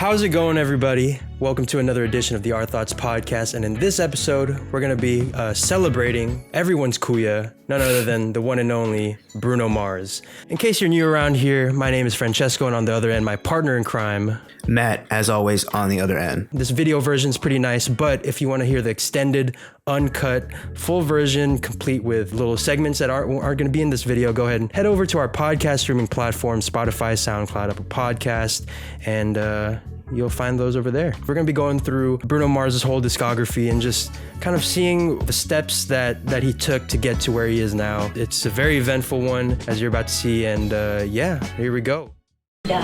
How's it going, everybody? Welcome to another edition of the OurThoughts podcast, and in this episode, we're going to be celebrating everyone's kuya, none other than the one and only Bruno Mars. In case you're new around here, my name is Cesco, and on the other end, my partner in crime, Matt, as always, on the other end. This video version is pretty nice, but if you want to hear the extended, uncut, full version, complete with little segments that aren't going to be in this video, go ahead and head over to our podcast streaming platform, Spotify, SoundCloud, Apple Podcast, and you'll find those over there. We're going to be going through Bruno Mars' whole discography and just kind of seeing the steps that he took to get to where he is now. It's a very eventful one, as you're about to see, and yeah, here we go.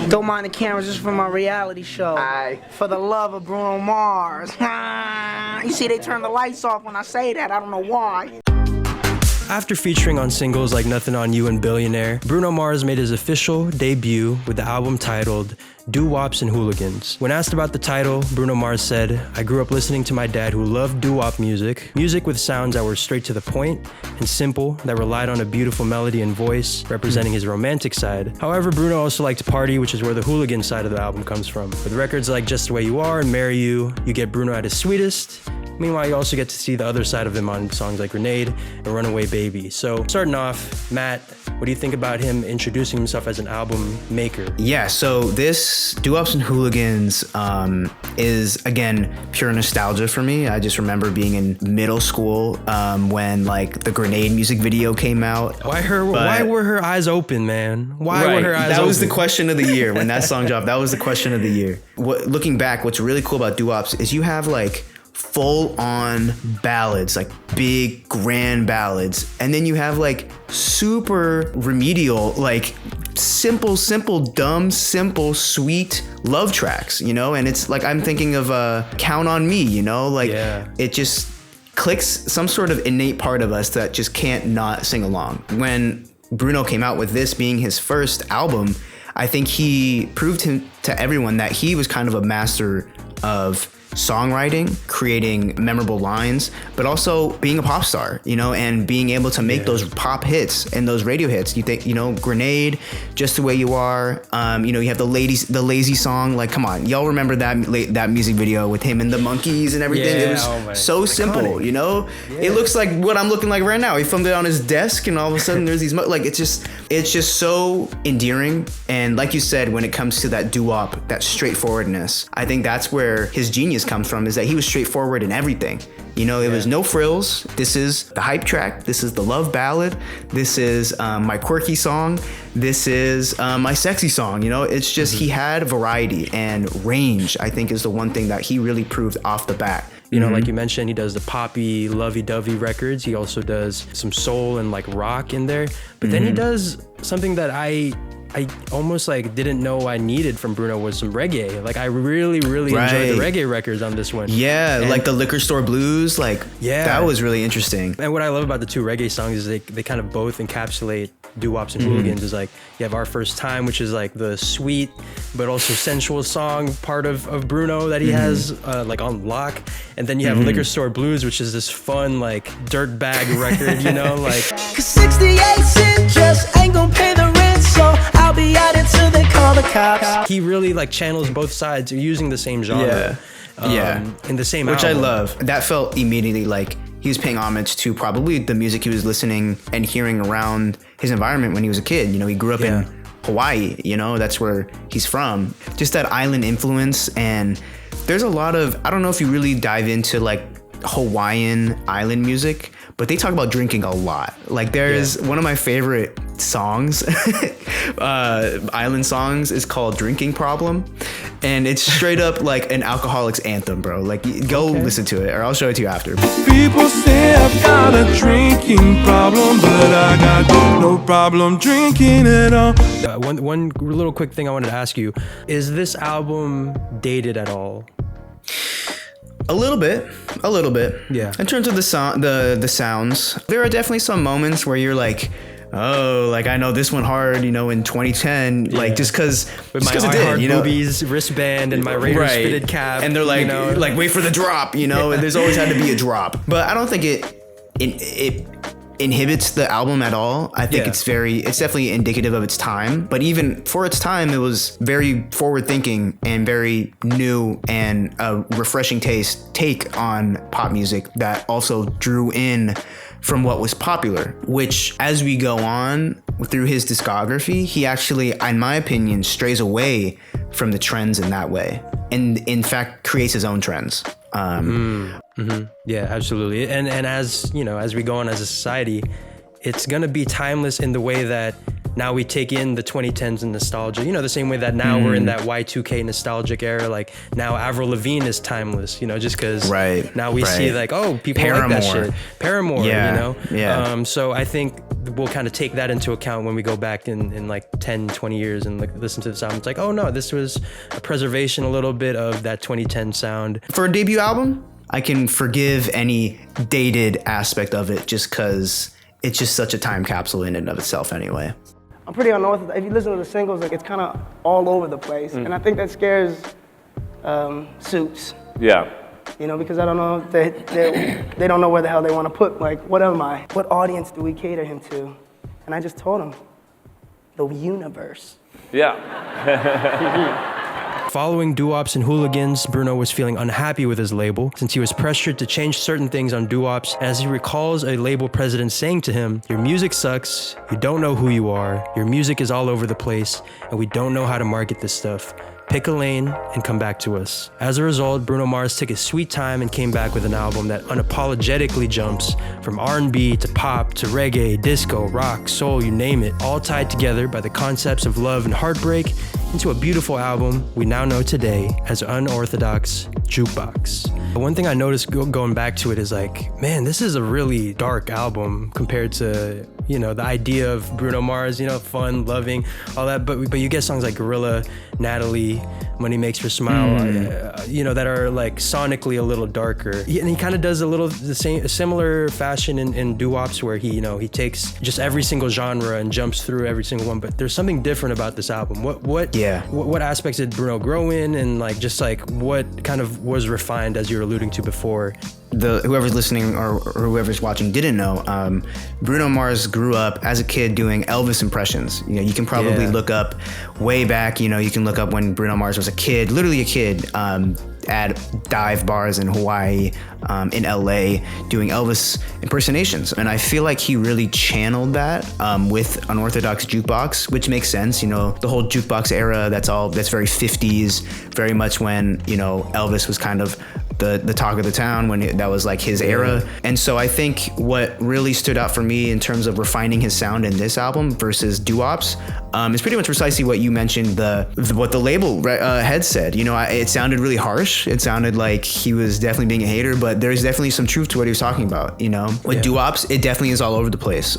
Don't mind the cameras, just for my reality show. Aye. For the love of Bruno Mars. You see, they turn the lights off when I say that. I don't know why. After featuring on singles like Nothing on You and Billionaire, Bruno Mars made his official debut with the album titled Doo-Wops and Hooligans. When asked about the title, Bruno Mars said, "I grew up listening to my dad who loved doo-wop music with sounds that were straight to the point and simple, that relied on a beautiful melody and voice, representing his romantic side. However, Bruno also liked to party, which is where the hooligan side of the album comes from. With records like Just the Way You Are and Marry You, you get Bruno at his sweetest. Meanwhile, you also get to see the other side of him on songs like Grenade and Runaway Baby." So starting off, Matt, what do you think about him introducing himself as an album maker? Yeah, so this Doo-Wops and Hooligans is, again, pure nostalgia for me. I just remember being in middle school when like the Grenade music video came out. Why were her eyes open, man? Why were her eyes open? That was the question of the year when that song dropped. That was the question of the year. Looking back, what's really cool about Doo-Wops is you have like full-on ballads, like big grand ballads, and then you have like super remedial, like simple, dumb, simple, sweet love tracks, you know. And it's like, I'm thinking of Count on Me, you know, like It just clicks some sort of innate part of us that just can't not sing along. When Bruno came out with this being his first album, I think he proved to everyone that he was kind of a master of songwriting, creating memorable lines, but also being a pop star, you know, and being able to make those pop hits and those radio hits. You think, you know, Grenade, Just the Way You Are, you know, you have the lazy song. Like, come on, y'all remember that music video with him and the monkeys and everything? It was so simple, you know. It looks like what I'm looking like right now. He filmed it on his desk, and all of a sudden there's these it's just so endearing. And like you said, when it comes to that doo-wop, that straightforwardness, I think that's where his genius comes from, is that he was straightforward in everything. You know, it was no frills. This is the hype track. This is the love ballad. This is my quirky song. This is my sexy song. You know, it's just he had variety and range, I think, is the one thing that he really proved off the bat. You know, like you mentioned, he does the poppy, lovey-dovey records. He also does some soul and like rock in there. But then he does something that I almost like didn't know I needed from Bruno, was some reggae. Like I really enjoyed the reggae records on this one. Yeah, and like the Liquor Store Blues, like that was really interesting. And what I love about the two reggae songs is they kind of both encapsulate Doo-Wops and Hooligans. Is like, you have Our First Time, which is like the sweet but also sensual song part of Bruno that he has like on lock. And then you have Liquor Store Blues, which is this fun like dirt bag record, you know, like 'Cause 68 cents just ain't gonna pay the rent, so I'll be out until they call the cops. He really like channels both sides using the same genre. In the same Which album. I love. That felt immediately like he was paying homage to probably the music he was listening and hearing around his environment when he was a kid. You know, he grew up in Hawaii, you know, that's where he's from. Just that island influence. And there's a lot of, I don't know if you really dive into like Hawaiian island music, but they talk about drinking a lot. Like there's one of my favorite songs, island songs, is called Drinking Problem. And it's straight up like an alcoholic's anthem, bro. Like go listen to it, or I'll show it to you after. People say I've got a drinking problem, but I got no problem drinking at all. One little quick thing I wanted to ask you, is this album dated at all? A little bit. Yeah. In terms of the sounds, there are definitely some moments where you're like, oh, like I know this one hard, you know, in 2010, like just because it did, you know, boobies, wristband, and my Raiders fitted cap, and they're like, you know, like wait for the drop, you know, and there's always had to be a drop. But I don't think it inhibits the album at all. I think it's definitely indicative of its time, but even for its time, it was very forward thinking and very new and a refreshing take on pop music that also drew in from what was popular, which as we go on through his discography, he actually, in my opinion, strays away from the trends in that way. And in fact, creates his own trends. Yeah, absolutely. And as you know, as we go on as a society, it's gonna be timeless in the way that now we take in the 2010s and nostalgia. You know, the same way that now we're in that Y2K nostalgic era. Like now Avril Lavigne is timeless. You know, just because now we see like, oh, people like that shit. Paramore. Yeah. You know. Yeah. So I think we'll kind of take that into account when we go back in like 10, 20 years and listen to this album. It's like, oh no, this was a preservation a little bit of that 2010 sound. For a debut album, I can forgive any dated aspect of it just because it's just such a time capsule in and of itself anyway. I'm pretty unorthodox. If you listen to the singles, like it's kind of all over the place. And I think that scares Suits. Yeah. You know, because I don't know, they don't know where the hell they want to put, like, what am I? What audience do we cater him to? And I just told him, the universe. Yeah. Following Doo-Wops and Hooligans, Bruno was feeling unhappy with his label since he was pressured to change certain things on Doo-Wops. As he recalls a label president saying to him, "Your music sucks, you don't know who you are, your music is all over the place, and we don't know how to market this stuff. Pick a lane and come back to us." As a result, Bruno Mars took his sweet time and came back with an album that unapologetically jumps from R&B to pop to reggae, disco, rock, soul, you name it, all tied together by the concepts of love and heartbreak into a beautiful album we now know today as Unorthodox Jukebox. One thing I noticed going back to it is like, man, this is a really dark album compared to, you know, the idea of Bruno Mars, you know, fun, loving, all that. But you get songs like Gorilla, Natalie, Money Makes Her Smile, you know, that are like sonically a little darker. And he kind of does a similar fashion in Doo-Wops where he takes just every single genre and jumps through every single one. But there's something different about this album. What aspects did Bruno grow in, and like just like what kind of was refined, as you were alluding to before? Whoever's listening or whoever's watching didn't know, Bruno Mars grew up as a kid doing Elvis impressions. You know, you can probably look up way back, you know, you can look up when Bruno Mars was a kid, literally a kid, at dive bars in Hawaii, in LA, doing Elvis impersonations. And I feel like he really channeled that with Unorthodox Jukebox, which makes sense. You know, the whole jukebox era, that's very 50s, very much when, you know, Elvis was kind of the talk of the town, when that was like his era. And so I think what really stood out for me in terms of refining his sound in this album versus Doo-Wops is pretty much precisely what you mentioned, what the label head said. You know, it sounded really harsh. It sounded like he was definitely being a hater, but there's definitely some truth to what he was talking about. You know, with Doo-Wops, it definitely is all over the place.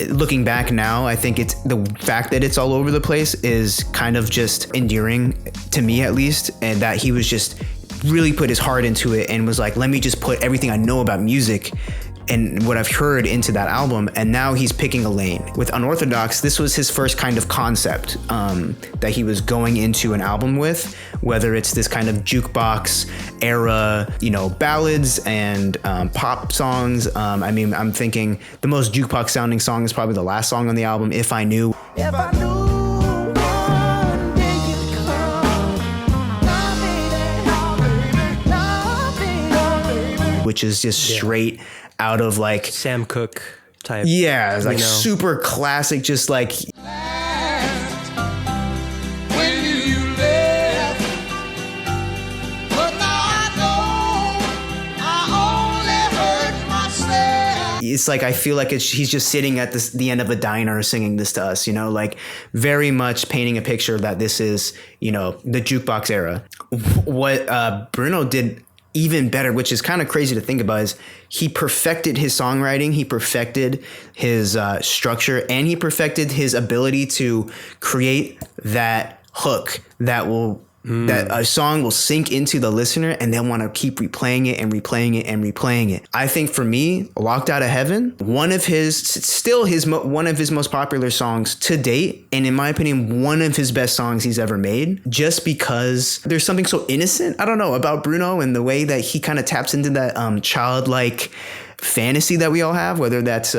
Looking back now, I think it's the fact that it's all over the place is kind of just endearing to me, at least, and that he was just really put his heart into it and was like, let me just put everything I know about music and what I've heard into that album. And now he's picking a lane. With Unorthodox, this was his first kind of concept that he was going into an album with, whether it's this kind of jukebox era, you know, ballads and pop songs. I mean, I'm thinking the most jukebox sounding song is probably the last song on the album, If I Knew. If I knew one day you'd come, which is just straight out of like Sam Cooke type. Yeah, it's like you know? super classic, just like When you left, but now I know I only hurt myself. it's like I feel like he's just sitting at the end of a diner singing this to us, you know, like very much painting a picture that this is, you know, the jukebox era. What Bruno did even better, which is kind of crazy to think about, is he perfected his songwriting, he perfected his structure, and he perfected his ability to create that hook that will that a song will sink into the listener and they'll want to keep replaying it and replaying it and replaying it. I think for me, Locked Out of Heaven, one of his most popular songs to date, and in my opinion, one of his best songs he's ever made, just because there's something so innocent, I don't know, about Bruno and the way that he kind of taps into that childlike fantasy that we all have, whether that's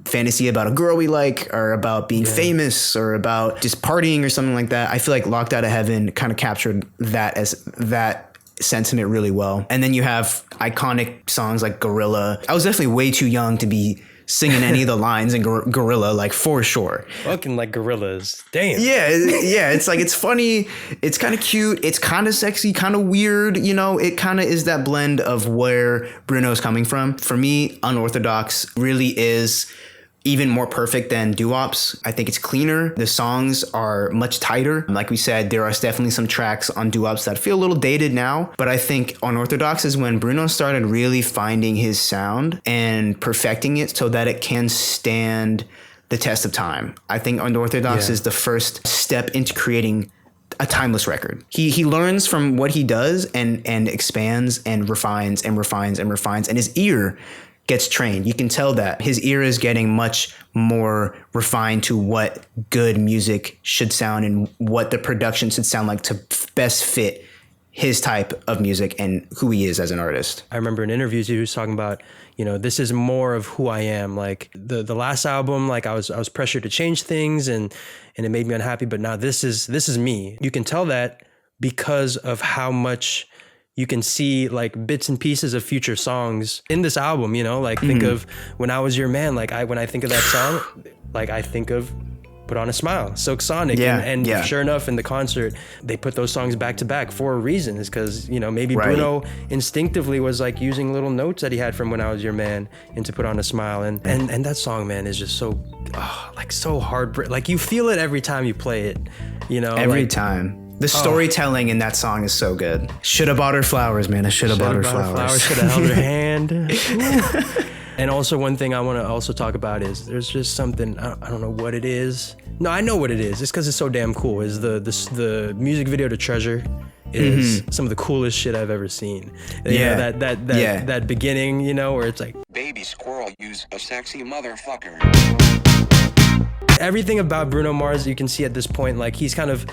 fantasy about a girl we like, or about being famous, or about just partying or something like that. I feel like Locked Out of Heaven kind of captured that sentiment really well. And then you have iconic songs like Gorilla. I was definitely way too young to be singing any of the lines in Gorilla, like, for sure. Fucking like gorillas. Damn. Yeah. It's like, it's funny. It's kind of cute. It's kind of sexy, kind of weird. You know, it kind of is that blend of where Bruno's coming from. For me, Unorthodox really is even more perfect than Doo-Wops. I think it's cleaner. The songs are much tighter. Like we said, there are definitely some tracks on Doo-Wops that feel a little dated now, but I think Unorthodox is when Bruno started really finding his sound and perfecting it so that it can stand the test of time. I think Unorthodox is the first step into creating a timeless record. He learns from what he does and expands and refines and refines and refines, and his ear gets trained. You can tell that his ear is getting much more refined to what good music should sound and what the production should sound like to best fit his type of music and who he is as an artist. I remember in interviews he was talking about, you know, this is more of who I am. Like the last album, like I was pressured to change things and it made me unhappy, but now this is me. You can tell that because of how much you can see like bits and pieces of future songs in this album, you know, like think of When I Was Your Man. Like when I think of that song, like I think of Put On a Smile, Silk Sonic. And sure enough, in the concert, they put those songs back to back for a reason. Is because, you know, maybe Bruno instinctively was like using little notes that he had from When I Was Your Man into Put On a Smile. And that song, man, is just so, like so heartbreaking. Like you feel it every time you play it, you know? Every like, time. The storytelling in that song is so good. Should have bought her flowers, man. I should have bought her flowers. Should have held her hand. And also one thing I want to also talk about is there's just something, I don't know what it is. No, I know what it is. It's because it's so damn cool. Is the music video to Treasure is some of the coolest shit I've ever seen. You know, that beginning, you know, where it's like, baby squirrel, use a sexy motherfucker. Everything about Bruno Mars, you can see at this point, like he's kind of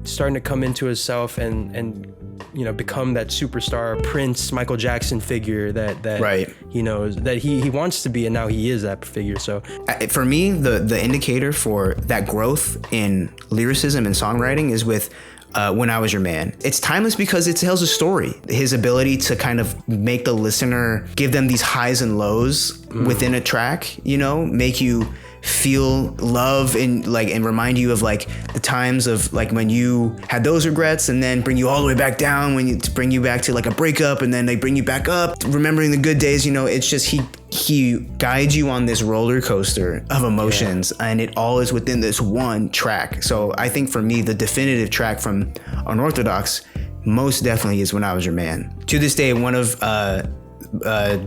starting to come into himself and you know, become that superstar Prince, Michael Jackson figure that he knows that he wants to be, and now he is that figure. So for me, the indicator for that growth in lyricism and songwriting is with When I Was Your Man. It's timeless because it tells a story. His ability to kind of make the listener, give them these highs and lows within a track, you know, make you feel love and remind you of like the times of like when you had those regrets, and then bring you all the way back down to bring you back to like a breakup, and then they bring you back up, remembering the good days. You know, it's just he guides you on this roller coaster of emotions, and it all is within this one track. So I think for me, the definitive track from Unorthodox most definitely is When I Was Your Man. To this day, one of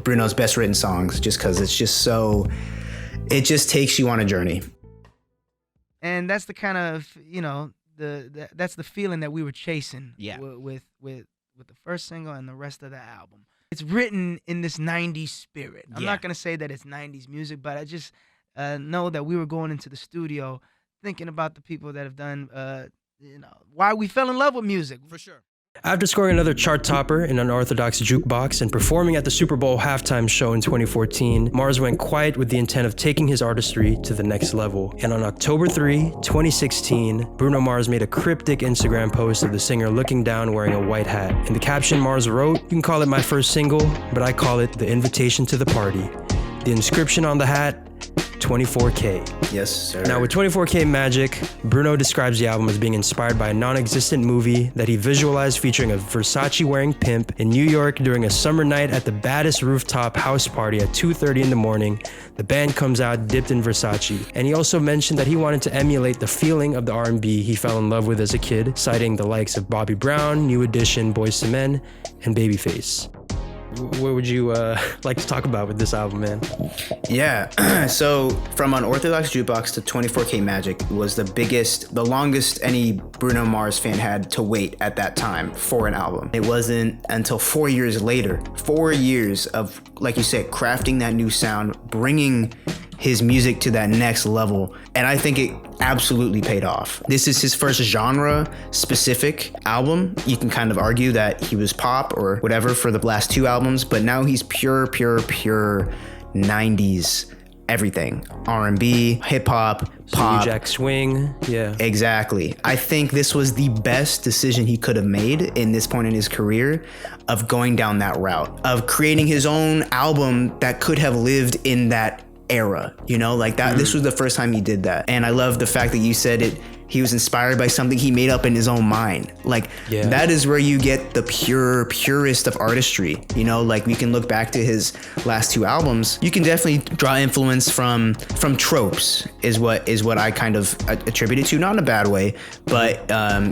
Bruno's best written songs, just because it's just so, it just takes you on a journey. And that's the kind of, you know, that's the feeling that we were chasing with the first single and the rest of the album. It's written in this 90s spirit. I'm not going to say that it's 90s music, but I just know that we were going into the studio thinking about the people that have done, you know, why we fell in love with music. For sure. After scoring another chart topper in Unorthodox Jukebox and performing at the Super Bowl halftime show in 2014, Mars went quiet with the intent of taking his artistry to the next level. And on October 3, 2016, Bruno Mars made a cryptic Instagram post of the singer looking down wearing a white hat. In the caption, Mars wrote, "You can call it my first single, but I call it the invitation to the party." The inscription on the hat, 24K. Yes, sir. Now with 24K Magic, Bruno describes the album as being inspired by a non-existent movie that he visualized featuring a Versace-wearing pimp in New York during a summer night at the baddest rooftop house party at 2:30 in the morning. The band comes out dipped in Versace. And he also mentioned that he wanted to emulate the feeling of the R&B he fell in love with as a kid, citing the likes of Bobby Brown, New Edition, Boyz II Men, and Babyface. What would you like to talk about with this album, man? Yeah, so from Unorthodox Jukebox to 24K Magic was the longest any Bruno Mars fan had to wait at that time for an album. It wasn't until 4 years later, 4 years of, like you said, crafting that new sound, bringing his music to that next level. And I think it absolutely paid off. This is his first genre specific album. You can kind of argue that he was pop or whatever for the last 2 albums, but now he's pure 90s everything. R&B, hip hop, pop. Jack swing. Yeah. Exactly. I think this was the best decision he could have made in this point in his career of going down that route, of creating his own album that could have lived in that era, you know, like that. This was the first time he did that. And I love the fact that you said it, he was inspired by something he made up in his own mind. Like that is where you get the purest of artistry, you know, like we can look back to his last 2 albums. You can definitely draw influence from tropes is what I kind of attribute it to, not in a bad way, but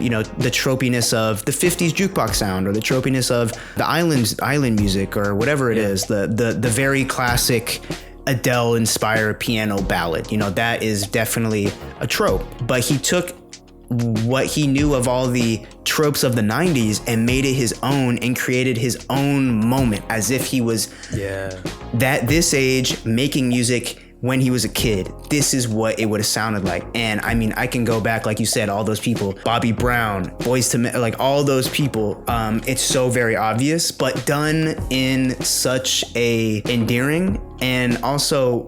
you know, the tropiness of the 50s jukebox sound, or the tropiness of the island music, or whatever it is, the very classic Adele-inspired piano ballad. You know, that is definitely a trope. But he took what he knew of all the tropes of the 90s and made it his own and created his own moment, as if he was this age making music when he was a kid. This is what it would have sounded like. And I mean, I can go back, like you said, all those people, Bobby Brown, Boyz II Men, like all those people. It's so very obvious, but done in such a endearing and also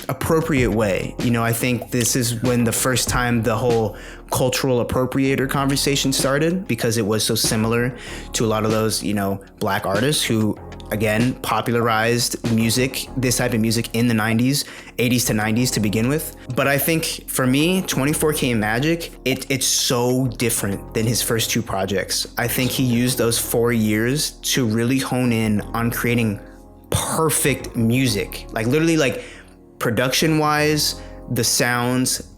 appropriate way. You know, I think this is when the first time the whole cultural appropriator conversation started, because it was so similar to a lot of those, you know, black artists who, again, popularized music, this type of music in the 90s, 80s to 90s to begin with. But I think for me, 24K Magic, it's so different than his first 2 projects. I think he used those 4 years to really hone in on creating perfect music, like literally, like production wise, the sounds,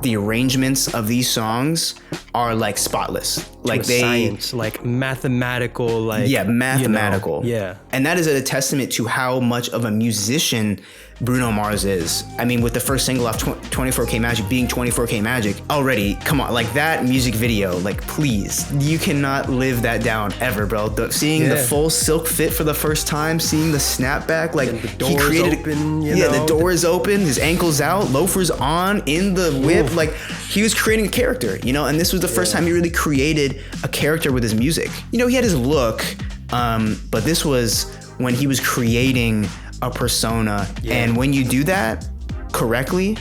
the arrangements of these songs are like spotless, like science, like mathematical, like mathematical, you know, and that is a testament to how much of a musician Bruno Mars is. I mean, with the first single off 24K Magic being 24K Magic, already, come on, like that music video, like please, you cannot live that down ever, bro. Seeing the full silk fit for the first time, seeing the snapback, like he created open, the door is open, his ankles out, loafers on, in the whip, like he was creating a character, you know. And this was the first time he really created a character with his music. You know, he had his look, but this was when he was creating a persona. And when you do that correctly,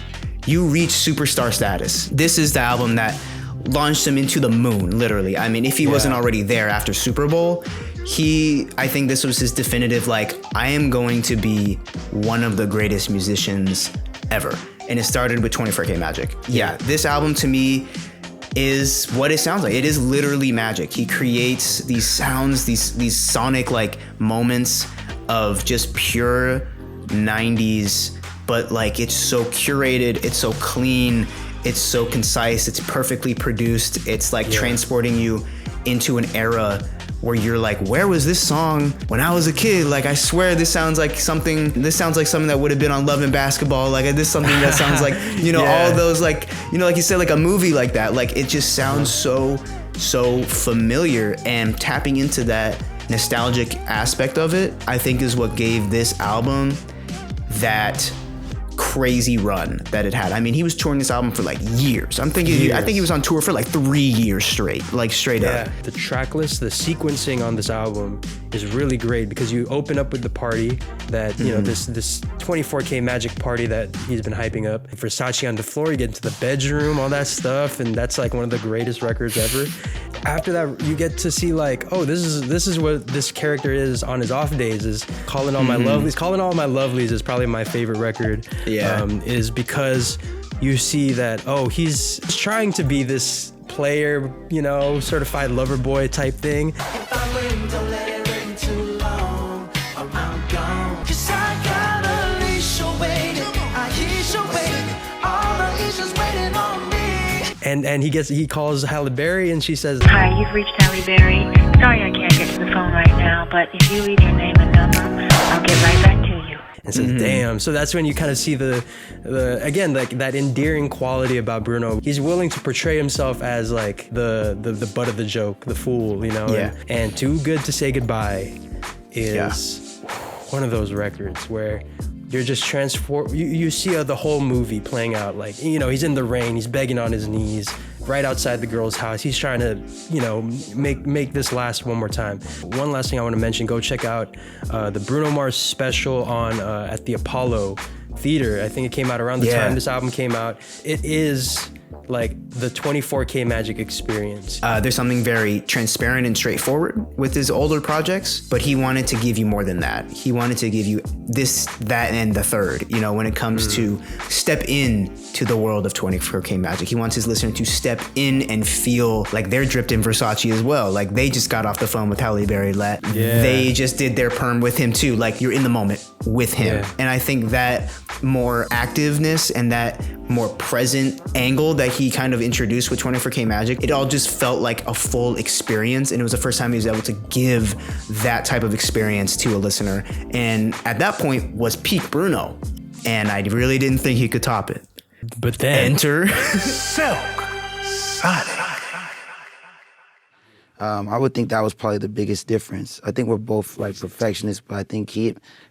you reach superstar status. This is the album that launched him into the moon, literally. I mean, if he wasn't already there after Super Bowl, I think this was his definitive, like, I am going to be one of the greatest musicians ever. And it started with 24K Magic. This album to me is what it sounds like. It is literally magic. He creates these sounds, these sonic like moments of just pure 90s, but like it's so curated, it's so clean, it's so concise, it's perfectly produced. It's like transporting you into an era where you're like, where was this song when I was a kid? Like, I swear this sounds like something that would have been on Love and Basketball. Like, this is something that sounds like, you know, all those, like, you know, like you said, like a movie like that. Like, it just sounds so familiar, and tapping into that nostalgic aspect of it, I think is what gave this album that crazy run that it had. I mean, he was touring this album for like years. I think he was on tour for like 3 years straight, like straight up. The track list, the sequencing on this album is really great, because you open up with the party that, you know, this 24K Magic party that he's been hyping up. Versace on the floor, you get into the bedroom, all that stuff, and that's like one of the greatest records ever. After that, you get to see like, oh, this is what this character is on his off days, is Calling All My Lovelies. Calling All My Lovelies is probably my favorite record. Is because you see that, oh, he's trying to be this player, you know, certified lover boy type thing. If I ring, don't let it ring too long, or I'm gone. 'Cause I got a leash waiting, I hear you waiting, all the leashes waiting on me. And he calls Halle Berry, and she says, "Hi, you've reached Halle Berry. Sorry I can't get to the phone right now, but if you leave your name and number, I'll get right back to you." And says, damn. So that's when you kind of see the again, like that endearing quality about Bruno. He's willing to portray himself as like the butt of the joke, the fool, you know? And Too Good to Say Goodbye is one of those records where you're just you see the whole movie playing out. Like, he's in the rain, he's begging on his knees right outside the girl's house. He's trying to, make this last one more time. One last thing I want to mention, go check out the Bruno Mars special on at the Apollo Theater. I think it came out around the time this album came out. It is like the 24K Magic experience. There's something very transparent and straightforward with his older projects, but he wanted to give you more than that. He wanted to give you this, that, and the third, when it comes to step in to the world of 24K Magic. He wants his listener to step in and feel like they're dripped in Versace as well. Like they just got off the phone with Halle Berry. They just did their perm with him too. Like you're in the moment with him. Yeah. And I think that more activeness and that more present angle that he kind of introduced with 24K Magic, it all just felt like a full experience. And it was the first time he was able to give that type of experience to a listener. And at that point was peak Bruno. And I really didn't think he could top it. But then enter Sonic. I would think that was probably the biggest difference. I think we're both like perfectionists, but I think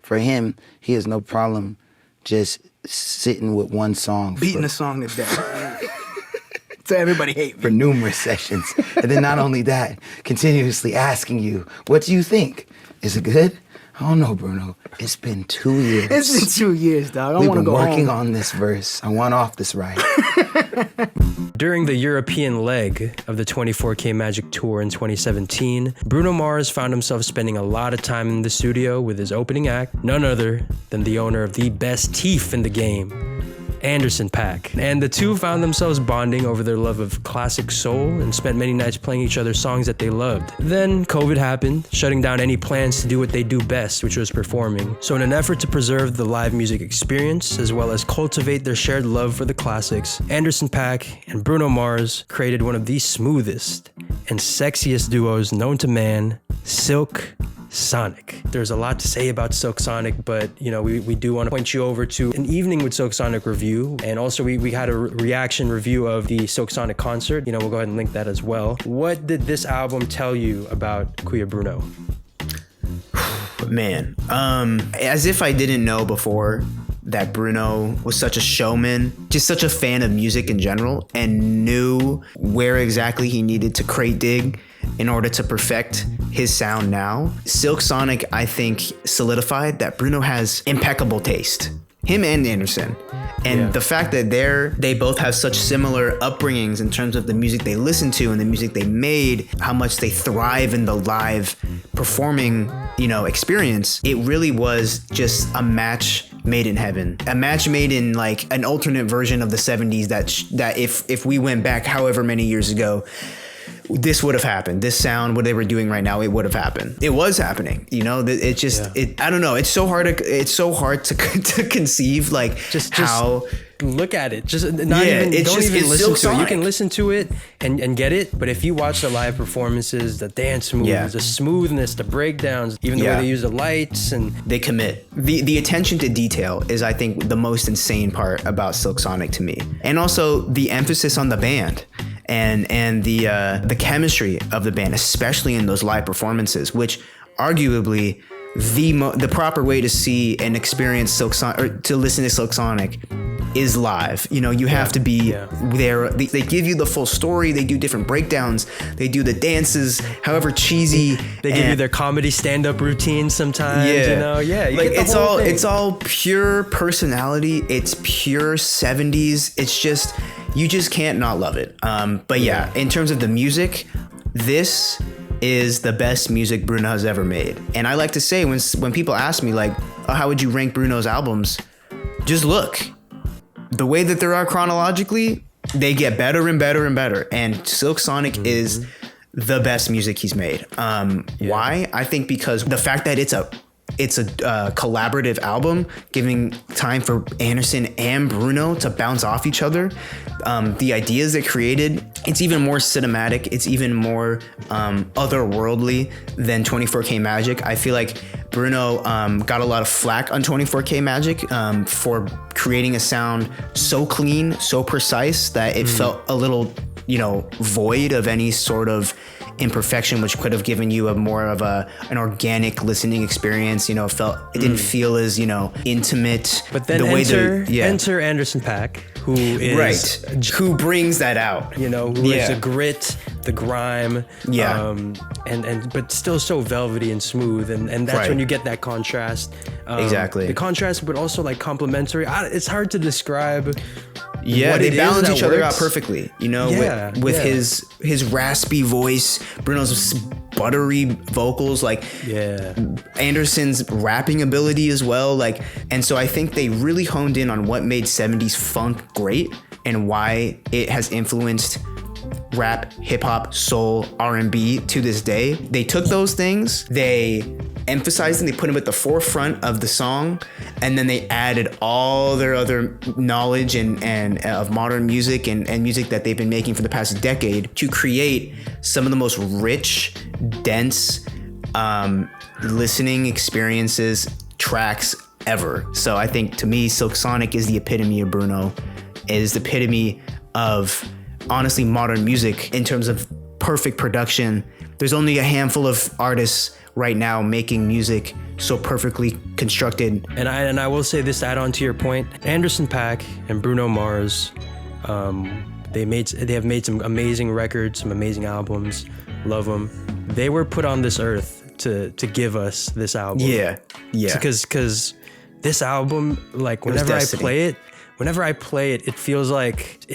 for him, he has no problem just sitting with one song. Beating a song to death. So everybody hate me. For numerous sessions. And then not only that, continuously asking you, what do you think? Is it good? I don't know, Bruno. It's been 2 years. It's been 2 years, dog. I want to go home. We've been working on this verse. I want off this ride. During the European leg of the 24K Magic Tour in 2017, Bruno Mars found himself spending a lot of time in the studio with his opening act, none other than the owner of the best teeth in the game, Anderson .Paak. And the two found themselves bonding over their love of classic soul and spent many nights playing each other songs that they loved. Then COVID happened, shutting down any plans to do what they do best, which was performing. So in an effort to preserve the live music experience, as well as cultivate their shared love for the classics, Anderson .Paak and Bruno Mars created one of the smoothest and sexiest duos known to man, Silk Sonic. There's a lot to say about Silk Sonic, but we do want to point you over to an Evening with Silk Sonic review, and also we had a reaction review of the Silk Sonic concert. We'll go ahead and link that as well. What did this album tell you about Kuya Bruno? Man, as if I didn't know before that Bruno was such a showman, just such a fan of music in general, and knew where exactly he needed to crate dig in order to perfect his sound now. Silk Sonic, I think, solidified that Bruno has impeccable taste. Him and Anderson. And the fact that they both have such similar upbringings in terms of the music they listen to and the music they made, how much they thrive in the live performing, experience, it really was just a match made in heaven. A match made in like an alternate version of the 70s that if we went back however many years ago, this would have happened. This sound, what they were doing right now, it would have happened. It was happening. It just, I don't know. It's so hard to conceive, like just how. Look at it. Just don't even listen to it. You can listen to it and get it, but if you watch the live performances, the dance moves, the smoothness, the breakdowns, even the way they use the lights, and they commit. The attention to detail is, I think, the most insane part about Silk Sonic to me, and also the emphasis on the band. And the chemistry of the band, especially in those live performances, which arguably the proper way to see and experience Silk Sonic, or to listen to Silk Sonic, is live. You have to be there. They give you the full story. They do different breakdowns. They do the dances, however cheesy. They give you their comedy stand-up routines sometimes. It's all pure personality. It's pure 70s. It's just, you just can't not love it. But in terms of the music, this is the best music Bruno has ever made. And I like to say, when people ask me like, oh, how would you rank Bruno's albums? Just look. The way that they are chronologically, they get better and better and better. And Silk Sonic is the best music he's made. Why? I think because the fact that it's a collaborative album, giving time for Anderson and Bruno to bounce off each other. The ideas they created, it's even more cinematic. It's even more otherworldly than 24K Magic. I feel like Bruno got a lot of flack on 24K Magic for creating a sound so clean, so precise that it felt a little, void of any sort of imperfection, which could have given you a more of an organic listening experience. You know, it didn't feel as, you know, intimate. But then enter Anderson .Paak, who is who brings that out. You know, who is the grit, the grime, but still so velvety and smooth, and that's when you get that contrast. Exactly. The contrast, but also like complementary. It's hard to describe. Yeah, they balance each other out perfectly. You know, with his raspy voice, Bruno's buttery vocals, like Anderson's rapping ability as well. Like, and so I think they really honed in on what made 70s funk great and why it has influenced rap, hip hop, soul, R&B to this day. They took those things, they emphasized them, they put them at the forefront of the song, and then they added all their other knowledge and of modern music and music that they've been making for the past decade to create some of the most rich, dense listening experiences, tracks ever. So I think, to me, Silk Sonic is the epitome of Bruno. It is the epitome of, honestly, modern music in terms of perfect production. There's only a handful of artists right now making music so perfectly constructed. And I will say this to add on to your point, Anderson .Paak and Bruno Mars, they have made some amazing records, some amazing albums. Love them. They were put on this earth to give us this album. Yeah. Because this album, like whenever I play it, it feels like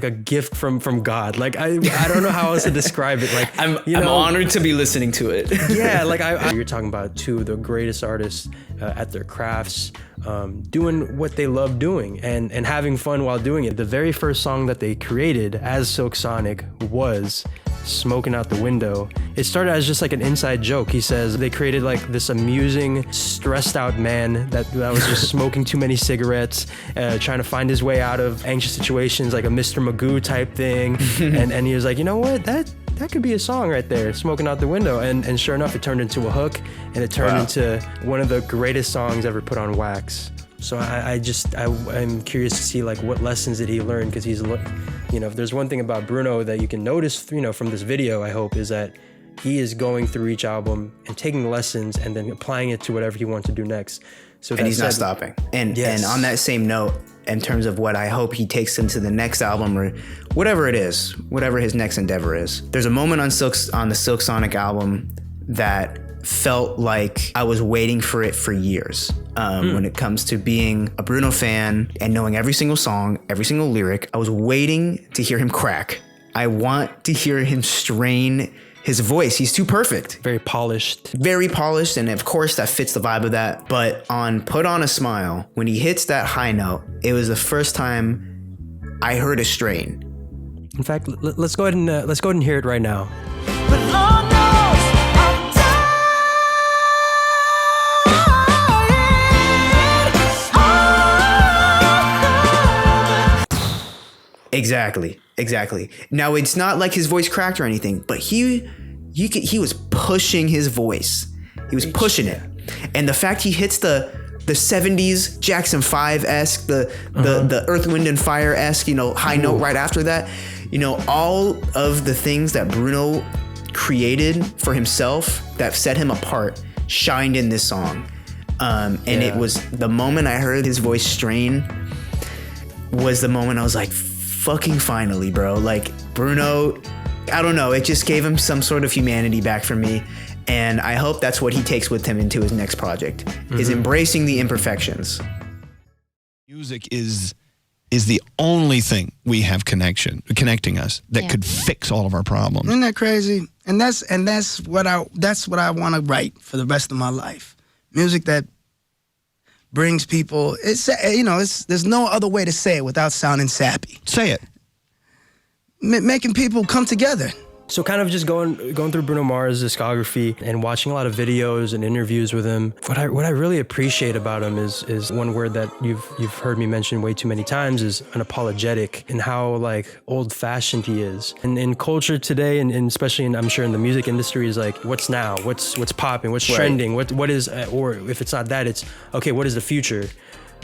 a gift from God. Like I don't know how else to describe it. Like I'm honored to be listening to it. Yeah, like you're talking about two of the greatest artists at their crafts, doing what they love doing and having fun while doing it. The very first song that they created as Silk Sonic was Smoking Out the Window. It started as just like an inside joke. He says they created like this amusing, stressed out man that was just smoking too many cigarettes, trying to find his way out of anxious situations, like a Mr. Magoo type thing. and he was like, you know what, that could be a song right there, Smoking Out the Window. And sure enough, it turned into a hook, and it turned into one of the greatest songs ever put on wax. So I'm curious to see like what lessons did he learn, because he's, you know, if there's one thing about Bruno that you can notice, you know, from this video, I hope, is that he is going through each album and taking lessons and then applying it to whatever he wants to do next. And he's not stopping. And on that same note, in terms of what I hope he takes into the next album or whatever it is, whatever his next endeavor is, there's a moment on the Silk Sonic album that felt like I was waiting for it for years. When it comes to being a Bruno fan and knowing every single song, every single lyric, I was waiting to hear him crack. I want to hear him strain his voice. He's too perfect. Very polished. Very polished, and of course that fits the vibe of that. But on Put On a Smile, when he hits that high note, it was the first time I heard a strain. In fact, let's go ahead and hear it right now. But Lord knows I'm Exactly. Now, it's not like his voice cracked or anything, but he was pushing his voice. He was pushing it. And the fact he hits the 70s Jackson 5-esque, the Earth, Wind and Fire-esque, you know, high note right after that, you know, all of the things that Bruno created for himself that set him apart shined in this song. It was the moment I heard his voice strain was the moment I was like, fucking finally, bro. Like, Bruno, I don't know, it just gave him some sort of humanity back for me. And I hope that's what he takes with him into his next project, is embracing the imperfections. Music is the only thing we have connecting us that could fix all of our problems. Isn't that crazy? And that's what I want to write for the rest of my life. Music that brings people. There's no other way to say it without sounding sappy. Say it. Making people come together. So kind of just going through Bruno Mars' discography and watching a lot of videos and interviews with him. What I really appreciate about him is one word that you've heard me mention way too many times, is unapologetic, and how like old-fashioned he is. And in culture today, and especially I'm sure in the music industry, is like, what's now? What's popping? What's trending? What is, or if it's not that, it's okay, what is the future?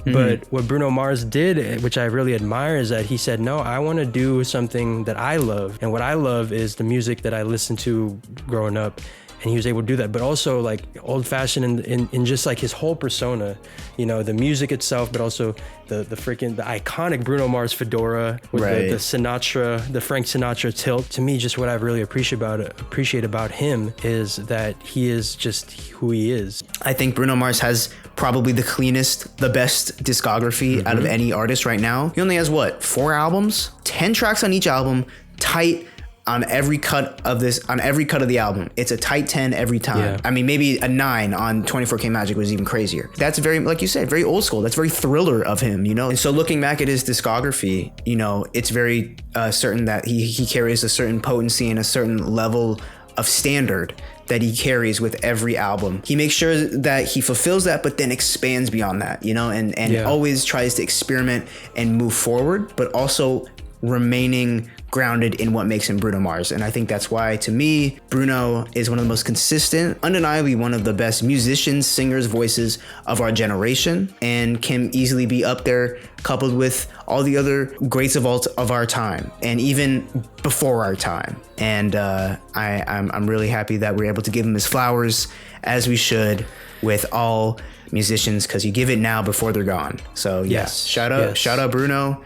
But what Bruno Mars did, which I really admire, is that he said, no, I want to do something that I love. And what I love is the music that I listened to growing up. And he was able to do that, but also like old fashioned in just like his whole persona, you know, the music itself, but also the iconic Bruno Mars fedora with the Sinatra, the Frank Sinatra tilt. To me, just what I really appreciate about him is that he is just who he is. I think Bruno Mars has probably the cleanest, the best discography out of any artist right now. He only has 4 albums, 10 tracks on each album, tight. On every cut of the album, it's a tight 10 every time. Yeah. I mean, maybe a 9 on 24K Magic was even crazier. That's very, like you said, very old school. That's very Thriller of him, you know? And so looking back at his discography, you know, it's very certain that he carries a certain potency and a certain level of standard that he carries with every album. He makes sure that he fulfills that, but then expands beyond that, you know, and always tries to experiment and move forward, but also remaining grounded in what makes him Bruno Mars. And I think that's why, to me, Bruno is one of the most consistent, undeniably one of the best musicians, singers, voices of our generation, and can easily be up there coupled with all the other greats of our time, and even before our time. And I'm really happy that we're able to give him his flowers, as we should with all musicians, because you give it now before they're gone. So yes, shout out Bruno,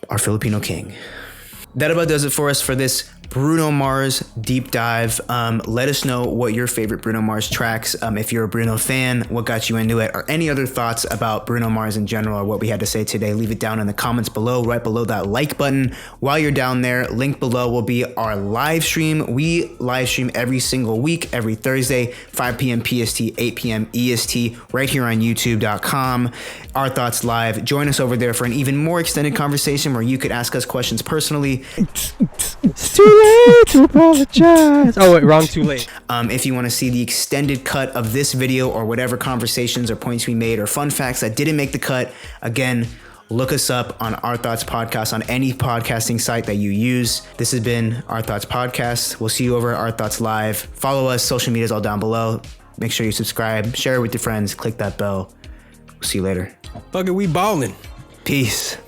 our Filipino king. That about does it for us for this Bruno Mars deep dive. Let us know what your favorite Bruno Mars tracks. If you're a Bruno fan, what got you into it, or any other thoughts about Bruno Mars in general, or what we had to say today, leave it down in the comments below, right below that like button. While you're down there, link below will be our live stream. We live stream every single week, every Thursday, 5 p.m. PST, 8 p.m. EST, right here on youtube.com. Our Thoughts Live. Join us over there for an even more extended conversation where you could ask us questions personally. It's too late to apologize. Oh wait, wrong, too late. If you want to see the extended cut of this video, or whatever conversations or points we made or fun facts that didn't make the cut, again, look us up on Our Thoughts Podcast on any podcasting site that you use. This has been Our Thoughts Podcast. We'll see you over at Our Thoughts Live. Follow us. Social media is all down below. Make sure you subscribe, share it with your friends, click that bell. We'll see you later. Fuck it, we ballin'. Peace.